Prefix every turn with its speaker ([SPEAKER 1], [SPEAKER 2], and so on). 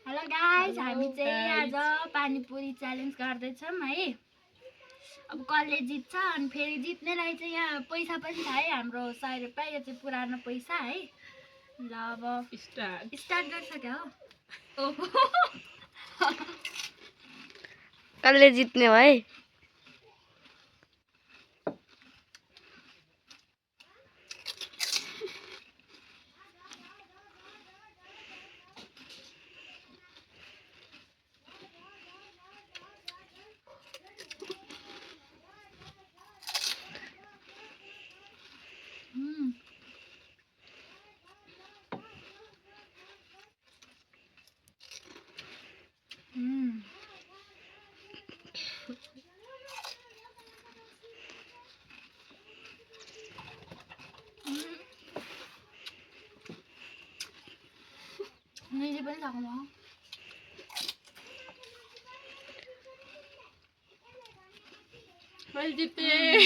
[SPEAKER 1] Hello guys, हामी चाहिँ आज पानीपुरी च्यालेन्ज गर्दैछौँ है। अब कसले जित्छ अनि फेरि जित्नेलाई चाहिँ यहाँ पैसा पनि छ है, हाम्रो 100 रुपियाँ। यो चाहिँ पुरानो पैसा है। ल अब स्टार्ट गरिसक्यो हो।
[SPEAKER 2] कसले जित्ने भाइ?
[SPEAKER 1] मैले पनि सक्नु हो।
[SPEAKER 3] मैले जितेँ।